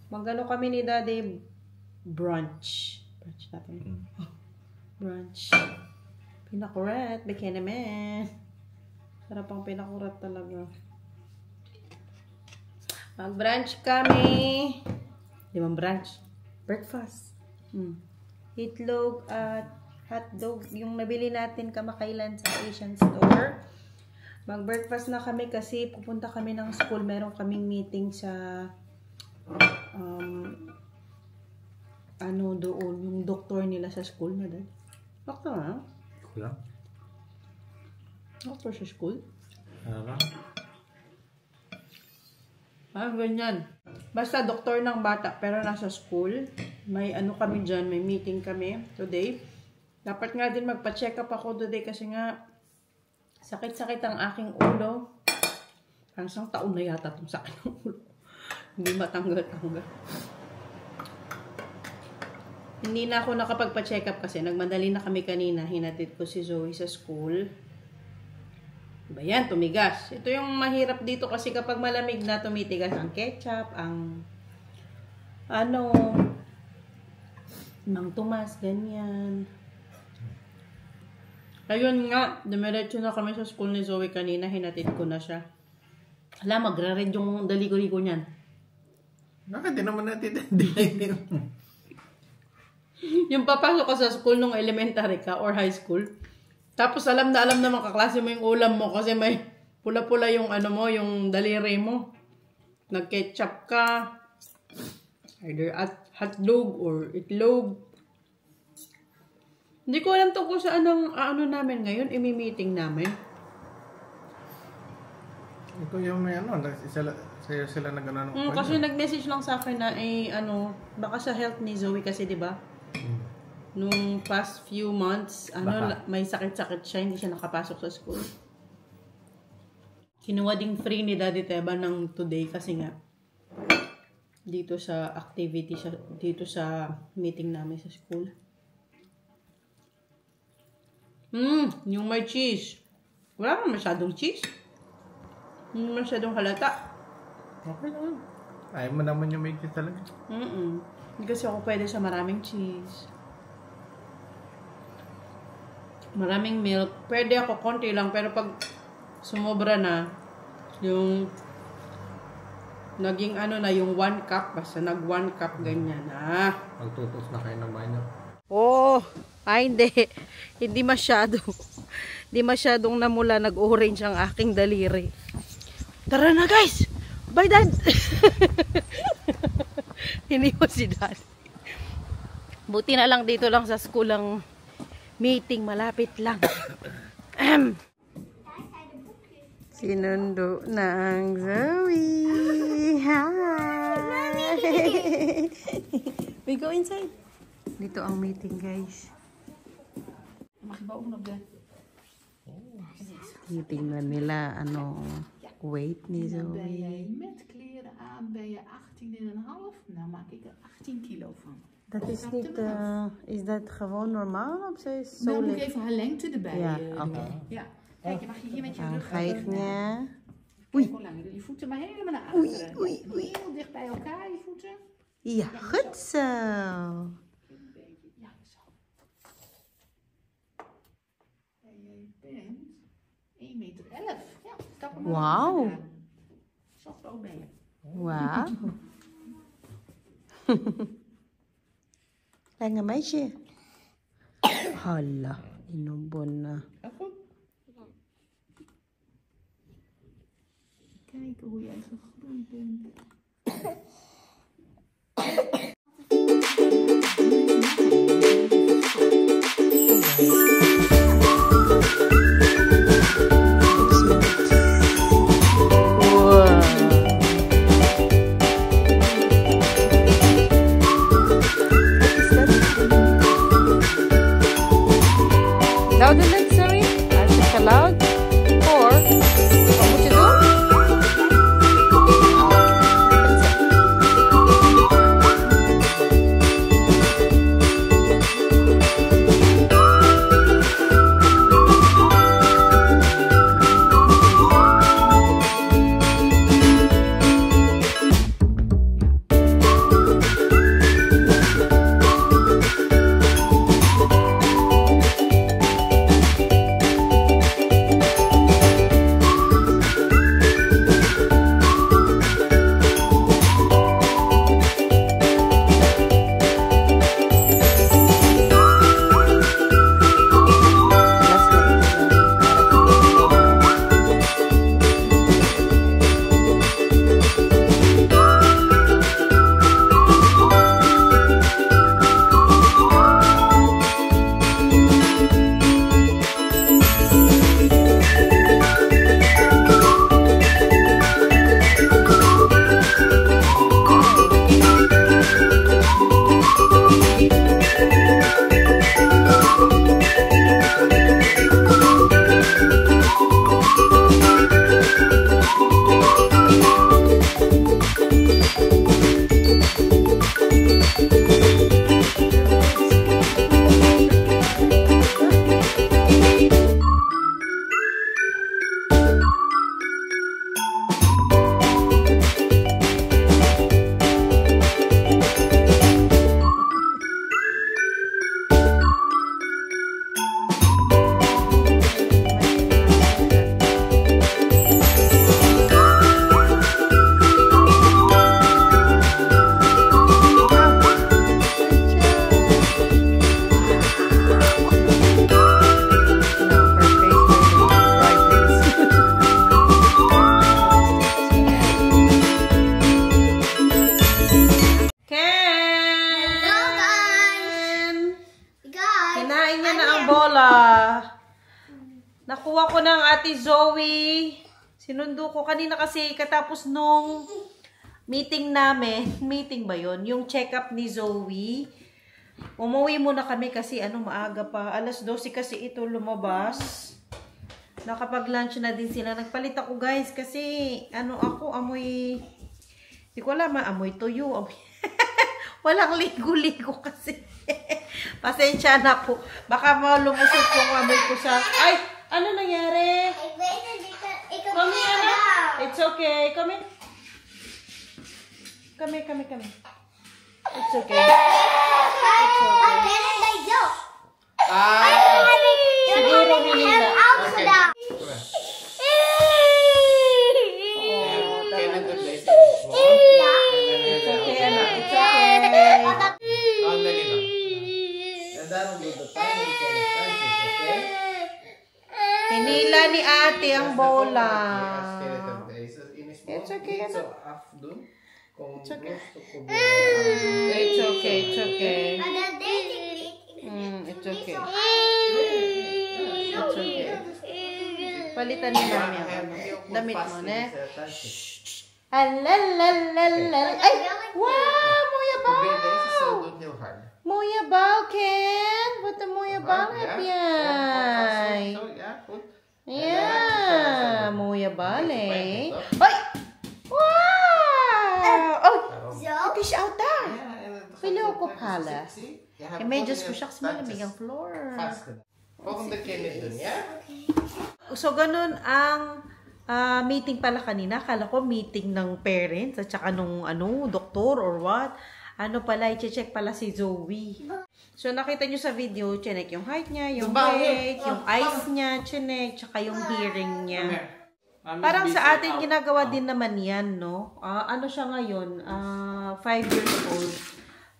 Magano kami ni Daddy brunch. Brunch natin. Brunch. Pinakurat. Bikini man. Sarap ang pinakurat talaga. Mag-brunch kami. Di ba brunch? Breakfast. Itlog at hotdog. Yung nabili natin kamakailan sa Asian store. Mag-breakfast na kami kasi pupunta kami ng school. Meron kaming meeting sa ano doon, yung doktor nila sa school na doon. Doktor, ha? Wala. Doktor sa school? Ano? Ganyan. Basta doktor ng bata, pero nasa school. May ano kami dyan, may meeting kami today. Dapat nga din magpa-check up ako today kasi nga sakit-sakit ang aking ulo. Parang isang taon na yata itong sakit ng ulo. Hindi matanggal-tanggal. Hindi na ako nakapagpa-check up kasi nagmadali na kami kanina. Hinatid ko si Zoe sa school. Diba yan? Tumigas. Ito yung mahirap dito kasi kapag malamig na tumitigas ang ketchup, ang Mang Tomas, ganyan. Ayun nga, dumiretso na kami sa school ni Zoe kanina. Hinatid ko na siya. Alam, magra-red yung daligo-ligo niyan. Bakit di naman natin Yung papasok ka sa school nung elementary ka or high school, tapos alam na mga kaklase mo yung ulam mo kasi may pula-pula yung ano mo, yung daliri mo. Nag-ketchup ka, either at hotdog or itlog. Hindi ko alam tungkol sa ano namin ngayon, imi-meeting namin. Ito yung may sila nag-ano. Kasi nag-message lang sa akin na baka sa health ni Zoe kasi 'di ba? Nung past few months, may sakit-sakit siya, hindi siya nakapasok sa school. Kinuha ding free ni Daddy Teba ng today kasi nga dito sa activity siya, dito sa meeting namin sa school. Yung may cheese. Wala naman masyadong cheese. Hindi masyadong halata. Okay lang. Ayaw mo naman yung may cheese talaga. Hindi kasi ako pwede sa maraming cheese. Maraming milk. Pwede ako konti lang. Pero pag sumobra na, yung naging yung 1 cup. Basta nag 1 cup ganyan. Magtutos na kayo ng banyo. Hindi. Hindi masyado. Hindi masyadong namula. Nag-orange ang aking daliri. Tara na guys! Bye dad! Hindi mo si dad. Buti na lang dito lang sa school ang meeting. Malapit lang. Sinundo na ang Zoe. Hi! We go inside. Dito ang meeting guys. Titingnan nila weight ni Zoe. Ben jij met kleren aan, ben je 18,5. Nou maak ik er 18 kilo van. Dat is niet, is dat gewoon normaal of zo is zo Dan moet ik even haar lengte erbij. Ja, oké. Ja. Kijk, je mag hier met je Ang rug height niya. Oei. Hoe lang? Je voeten maar helemaal naar achteren. Oei. Heel dicht bij elkaar, je voeten. Ja, goed zo. Een beetje, ja, zo. En jij bent 1,11 meter. Ja, stap maar. Wauw. Zo groot ben je. Wauw. Lang een meisje. Hala, inubon na. Kijken hoe jij gegroeid bent. Louder, let's sorry. As it's allowed. Or, what moet je doen? ako ng Ate Zoe. Sinundo ko kanina kasi katapos nung meeting namin. Meeting ba yun? Yung check-up ni Zoe. Umuwi muna kami kasi maaga pa. Alas 12 kasi ito lumabas. Nakapag-lunch na din sila. Nagpalit ako guys kasi ako amoy, di ko alam, amoy tuyo. Walang ligo-ligo kasi. Pasensya na po. Baka malumusot yung amoy ko sa... Ay! Ano nangyari? Come here, anak. It's okay. Come here. Come. It's okay. Siguro hinila. It's okay, anak. It's okay. Hinila ni ate ang bola. It's okay, anak. It's okay. It's okay. It's okay. It's okay. It's okay. Palitan ni mami ang damit mo, ne? Alalalala. Ay! Wow! Moya Bao! Moya Bao, Ken! What the Moya Bao yan? Yeah! Moya Bale. Ay! Wow! Oh! It is out there! Pili ko pala. Medyo squishax malamig ang floor. So, ganun ang meeting pala kanina. Akala ko meeting ng parents at saka nung doktor or what. Pala, i-check pala si Zoe. So, nakita nyo sa video, chinek yung height niya, yung weight, yung eyes niya, chinek, tsaka yung hearing niya. Parang sa atin, ginagawa din naman yan, no? Siya ngayon? 5 years old.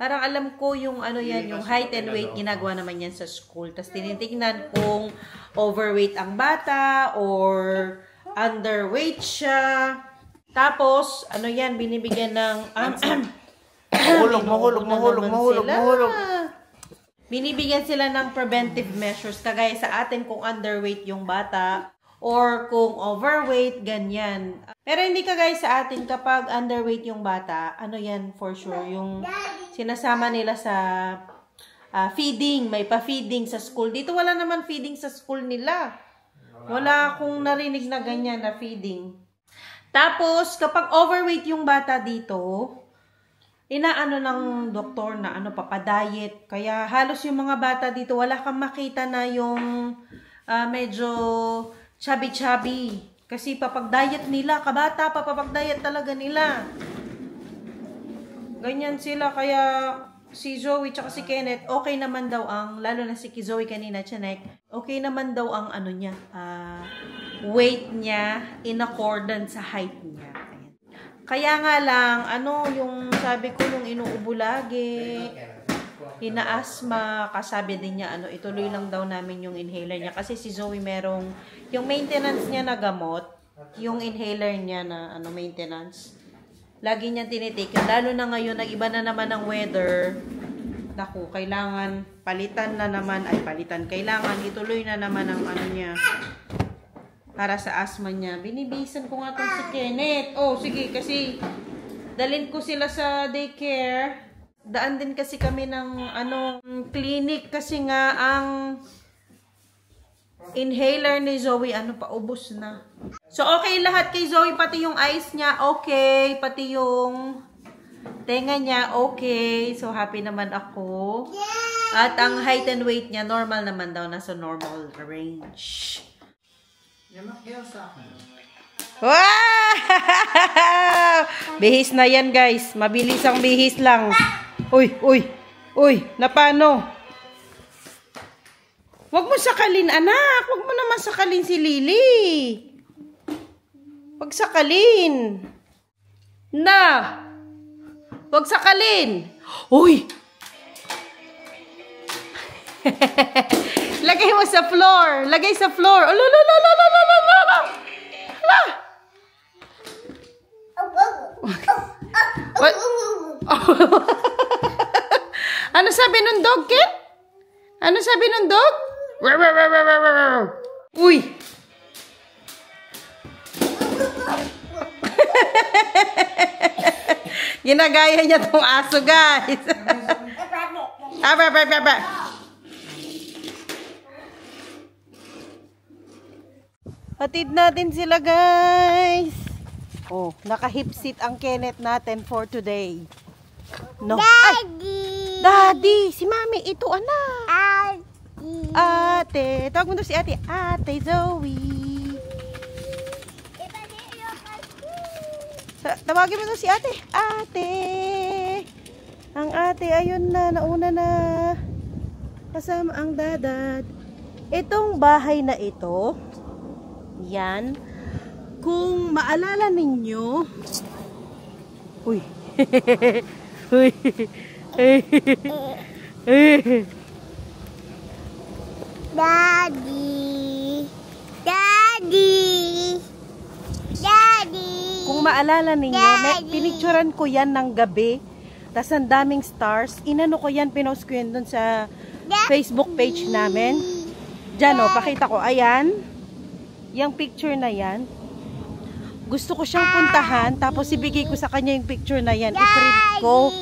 Parang alam ko yung yung height and weight, ginagawa naman yan sa school. Tapos tinitingnan kung overweight ang bata or underweight siya. Tapos, binibigyan ng... mahulog. Binibigyan sila ng preventive measures. Kagaya sa atin kung underweight yung bata or kung overweight, ganyan. Pero hindi kagaya sa atin kapag underweight yung bata, for sure, yung sinasama nila sa feeding, may pa-feeding sa school. Dito wala naman feeding sa school nila. Wala akong narinig na ganyan na feeding. Tapos, kapag overweight yung bata dito, inaano ng doktor na papadiet. Kaya halos yung mga bata dito, wala kang makita na yung medyo chubby-chubby. Kasi papag-diet nila, kabata, papag-diet talaga nila. Ganyan sila, kaya si Zoe tsaka si Kenneth, okay naman daw lalo na si Zoe kanina, chinek, okay naman daw ang niya, weight niya in accordance sa height niya. Ayan. Kaya nga lang, yung sabi ko nung inuubo lagi, ina-asthma, kasabi din niya, ituloy lang daw namin yung inhaler niya. Kasi si Zoe merong, yung maintenance niya na gamot, yung inhaler niya na maintenance, lagi niya tinitake. Lalo na ngayon, nag-iba na naman ang weather. Naku, kailangan palitan na naman. Kailangan ituloy na naman ang niya. Para sa asthma niya. Binibisan ko nga itong si Kenneth. Oh, sige, kasi dalhin ko sila sa daycare. Daan din kasi kami ng clinic kasi nga ang inhaler ni Zoe paubos na. So okay lahat kay Zoe, pati yung eyes niya okay, pati yung tenga niya okay. So happy naman ako. At ang height and weight niya normal naman daw, nasa normal range. Wow! Bihis na yan guys, mabilis ang bihis lang. Uy, napano? Huwag mo sakalin, anak. Huwag mo naman sakalin si Lily. Huwag sakalin. Huwag sakalin. Uy! Lagay mo sa floor. Lagay sa floor. What? Ano sabi ng dog, Ken? Ano sabi ng dog? Uy! Ginagaya niya tong aso, guys. Hatid natin sila, guys. Oh, naka-hip seat ang Kenneth natin for today. No. Daddy! Daddy! Si Mami, ito anak. Ate. Tawag mo to si ate. Ate Zoe. Tawagin mo to si ate. Ate. Ang ate, ayun na. Nauna na. Kasama ang dadad. Itong bahay na ito, yan. Kung maalala ninyo, uy. Uy. Daddy. Daddy. Daddy. Kung maalala ninyo, pinicturan ko yan ng gabi. Tas ang daming stars. Inano ko yan, pinost ko yan dun sa Facebook page namin. Diyan o, pakita ko. Ayan. Yung picture na yan. Gusto ko siyang puntahan. Tapos ibigay ko sa kanya yung picture na yan. I-print ko.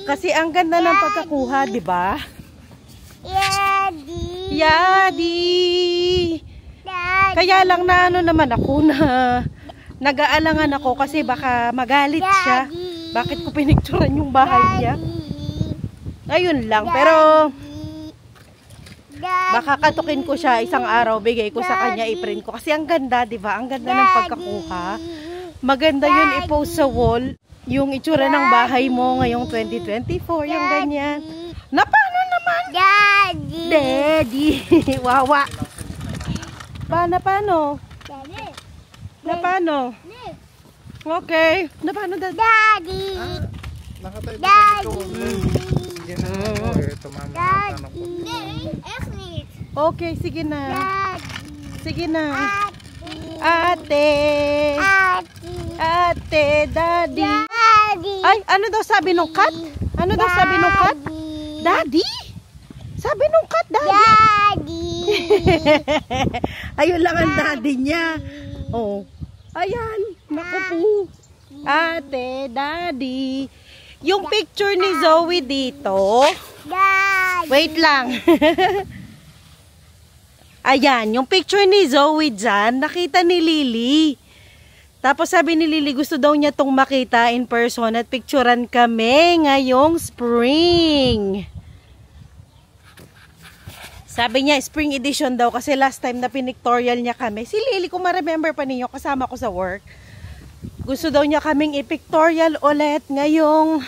Kasi ang ganda ng pagkakuha, di ba? Daddy. Yadi! Kaya lang na ano naman ako na nag-aalangan ako kasi baka magalit siya. Bakit ko pinicturan yung bahay niya? Ayun lang. Pero baka katukin ko siya isang araw, bigay ko sa kanya, i-print ko. Kasi ang ganda, di ba? Ang ganda ng pagkakuha. Maganda yun i-post sa wall. Yung itsura ng bahay mo ngayong 2024, yung ganyan. Na paano naman? Daddy. Daddy. Wawa. Paano? Daddy. Na paano? Okay. Na paano, Daddy? Daddy. Nakatayo pa Daddy. Sige na. Ito mama. Echt niet. Okay, sige na. Daddy. Sige na. Ate. Ate, Daddy. Daddy. Ay, ano daw sabi nung cat? Ano daw sabi nung cat? Daddy? Sabi nung cat, Daddy. Daddy. Ayun lang ang daddy niya. Oh. Ayan. Naku po. Ate, Daddy. Yung picture ni Zoe dito. Daddy. Wait lang. Ayan. Yung picture ni Zoe dyan, nakita ni Lily. Tapos sabi ni Lily, gusto daw niya tong makita in person at picturean kami ngayong spring. Sabi niya, spring edition daw kasi last time na pinictorial niya kami. Si Lily, kung ma-remember pa ninyo, kasama ko sa work. Gusto daw niya kaming i-pictorial ulit ngayong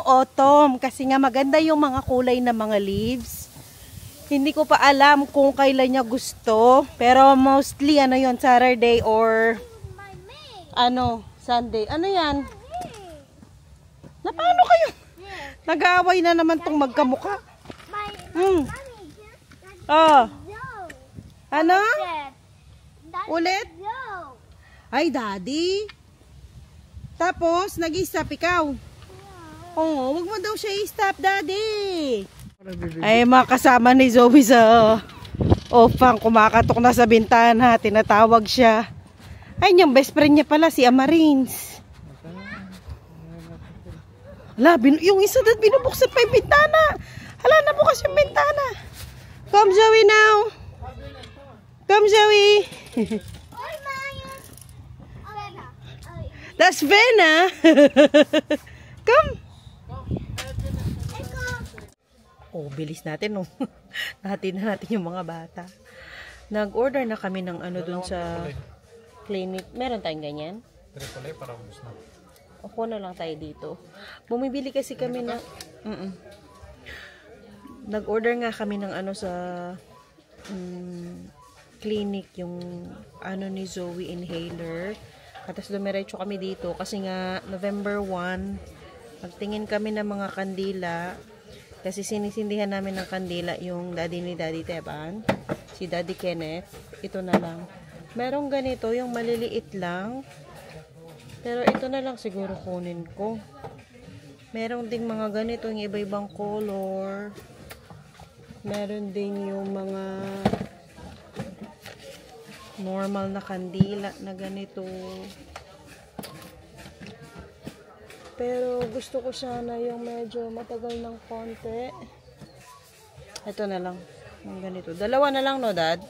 autumn. Kasi nga maganda yung mga kulay na mga leaves. Hindi ko pa alam kung kailan niya gusto. Pero mostly, yon Saturday or Sunday. Ano yan? Na paano kayo? Nag-aaway na naman tong magkamuka. Oh. Ano? Ulit? Ay, Daddy. Tapos, nag-stop ikaw. Oo, wag mo daw siya i-stop, Daddy. Ay, mga kasama ni Zoe sa Opang, kumakatok na sa bintana. Tinatawag siya. Ay, yung best friend niya pala, si Amarins. Hala, yung isa doon binubuksan pa yung bintana. Hala, nabukas yung bintana. Come, Zoe, now. Come, Zoe. That's Vena. Come. Oh, bilis natin, no? Natin na natin yung mga bata. Nag-order na kami ng dun sa clinic. Meron tayong ganyan? Triple para ubus na. Ako na lang tayo dito. Bumibili kasi kami na... Nag-order nga kami ng sa clinic, yung ni Zoe inhaler. Tapos dumiretso kami dito kasi nga November 1, nagtingin kami ng mga kandila. Kasi sinisindihan namin ng kandila yung daddy ni Daddy Teban, si Daddy Kenneth. Ito na lang. Merong ganito, yung maliliit lang. Pero ito na lang siguro kunin ko. Merong ding mga ganito, yung iba-ibang color. Meron din yung mga normal na kandila na ganito. Pero gusto ko sana yung medyo matagal ng konti. Ito na lang. Yung ganito. Dalawa na lang, no, Dad?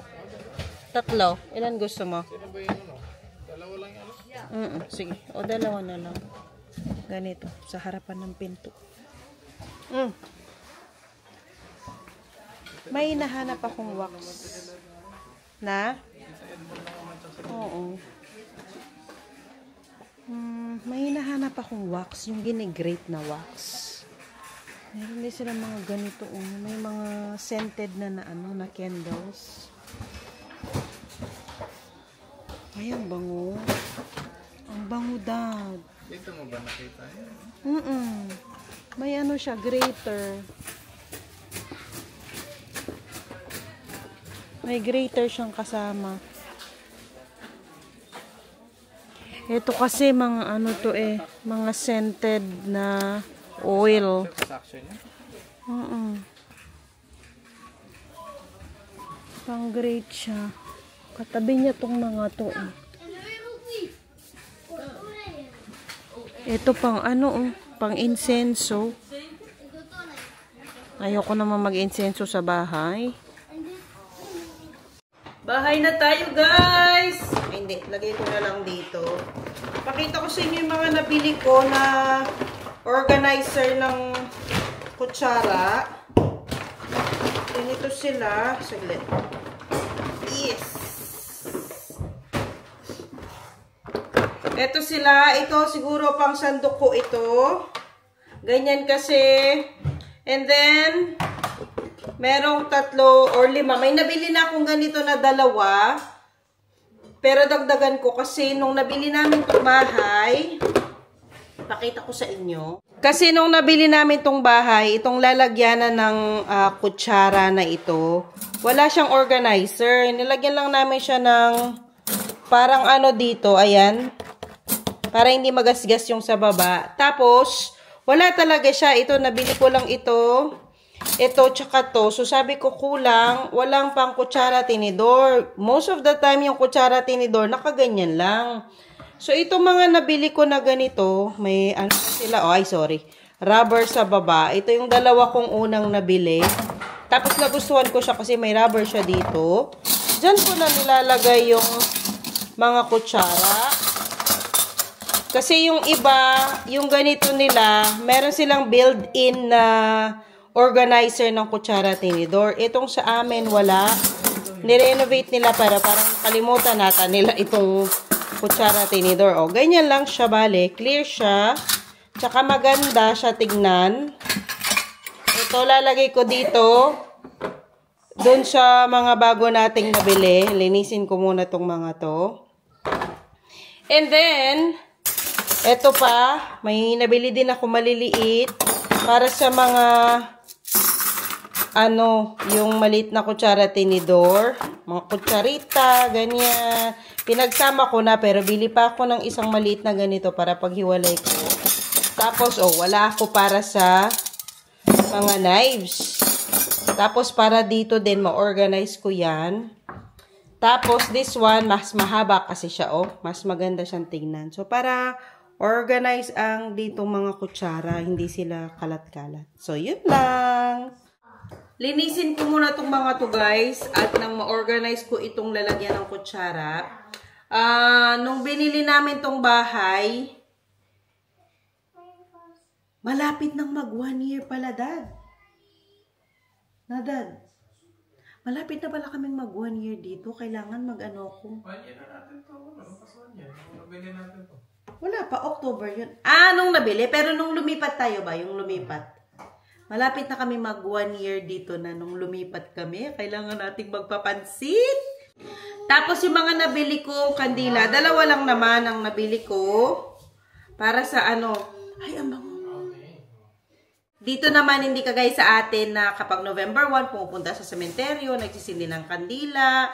Tatlo. Ilan gusto mo? Sino ba yun, ano? Dalawa lang yan. Sige. O, dalawa na lang. Ganito. Sa harapan ng pinto. May hinahanap akong wax. Na? Oo. May hinahanap akong wax. Yung ginigrate na wax. Meron din sila mga ganito. May mga scented na na candles. Ay, ang bango. Ang bango, Dad. Dito mo ba nakita yan? May ano siya, grater. May grater siyang kasama. Ito kasi mga ano to mga scented na oil. Saksyon niya? Pang grate siya. Katabi niya tong mga to. Ito pang ano pang insenso. Ayoko naman mag-insenso sa bahay. Bahay na tayo, guys! Ay, hindi. Lagay ko na lang dito. Pakita ko sa inyo yung mga nabili ko na organizer ng kutsara. Ganito sila. Saglit. Yes! Ito sila. Ito siguro pang sandok ko ito. Ganyan kasi. And then, merong 3 or 5. May nabili na akong ganito na 2. Pero dagdagan ko kasi nung nabili namin itong bahay, pakita ko sa inyo. Kasi nung nabili namin itong bahay, itong lalagyanan ng kutsara na ito, wala siyang organizer. Nilagyan lang namin siya ng parang ano dito, ayan. Para hindi magasgas yung sa baba. Tapos, wala talaga siya. Ito, nabili ko lang ito. Ito, tsaka to. So, sabi ko kulang. Walang pang kutsara tinidor. Most of the time, yung kutsara tinidor, nakaganyan lang. So, itong mga nabili ko na ganito, may ano sila, rubber sa baba. Ito yung 2 kong unang nabili. Tapos, nagustuhan ko siya kasi may rubber siya dito. Diyan ko na nilalagay yung mga kutsara. Kasi yung iba, yung ganito nila, meron silang built-in na organizer ng kutsara tinidor. Itong sa amin, wala. Nirenovate nila para parang kalimutan nata nila itong kutsara tinidor. O, ganyan lang siya, bale. Clear siya. Tsaka maganda siya tignan. Ito, lalagay ko dito. Doon sa mga bago nating nabili. Linisin ko muna tong mga to. And then, eto pa, may nabili din ako maliliit para sa mga yung maliit na kutsara tinidor, mga kutsarita, ganyan. Pinagsama ko na pero bili pa ako ng isang maliit na ganito para paghiwalay ko. Tapos, wala ako para sa mga knives. Tapos, para dito din, ma-organize ko yan. Tapos, this one, mas mahaba kasi siya, mas maganda siyang tingnan. So, para organize ang dito mga kutsara, hindi sila kalat-kalat. So, yun lang. Linisin ko muna itong mga to, guys. At nang ma-organize ko itong lalagyan ng kutsara. Nung binili namin itong bahay, malapit nang mag 1 year pala, Dad. Dad? Malapit na pala kaming mag 1 year dito. Kailangan mag-ano ko. 1 year na natin ito. Pas 1 year. Nabili natin ito. Wala pa, October yun. Nung nabili, pero nung lumipat tayo ba, yung lumipat. Malapit na kami mag 1 year dito na nung lumipat kami. Kailangan nating magpapansin. Tapos yung mga nabili ko, kandila, 2 lang naman ang nabili ko. Para sa ay, ang bango. Dito naman, hindi kagaya sa atin na kapag November 1, pumupunta sa sementeryo, nagsisindi ng kandila,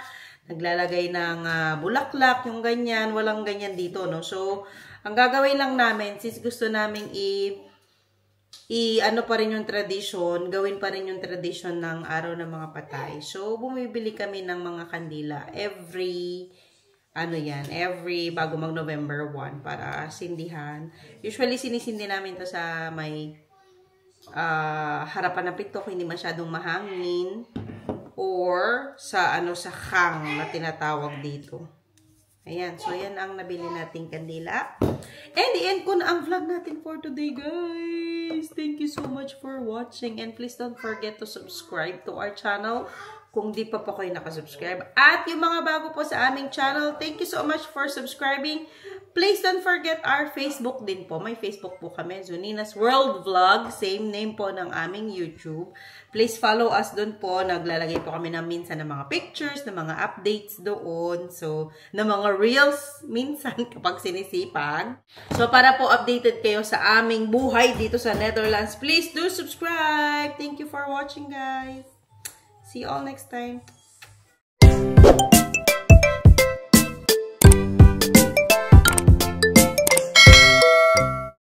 naglalagay ng bulaklak, yung ganyan. Walang ganyan dito, no? So, ang gagawin lang namin, since gusto namin pa rin yung tradition, gawin pa rin yung tradition ng araw ng mga patay. So, bumibili kami ng mga kandila every ano yan, bago mag November 1 para sindihan. Usually, sinisindi namin to sa may harapan ng pitok, hindi masyadong mahangin, or sa hang na tinatawag dito. Ayan, so yan ang nabili nating kandila. And i-end ko na ang vlog natin for today, guys. Thank you so much for watching, and please don't forget to subscribe to our channel kung di pa po kayo nakasubscribe. At yung mga bago po sa aming channel, thank you so much for subscribing. Please don't forget our Facebook din po. May Facebook po kami, Zunina's World Vlog. Same name po ng aming YouTube. Please follow us doon po. Naglalagay po kami ng minsan ng mga pictures, ng mga updates doon. So, ng mga reels minsan kapag sinisipag. So, para po updated kayo sa aming buhay dito sa Netherlands, please do subscribe. Thank you for watching, guys. See you all next time.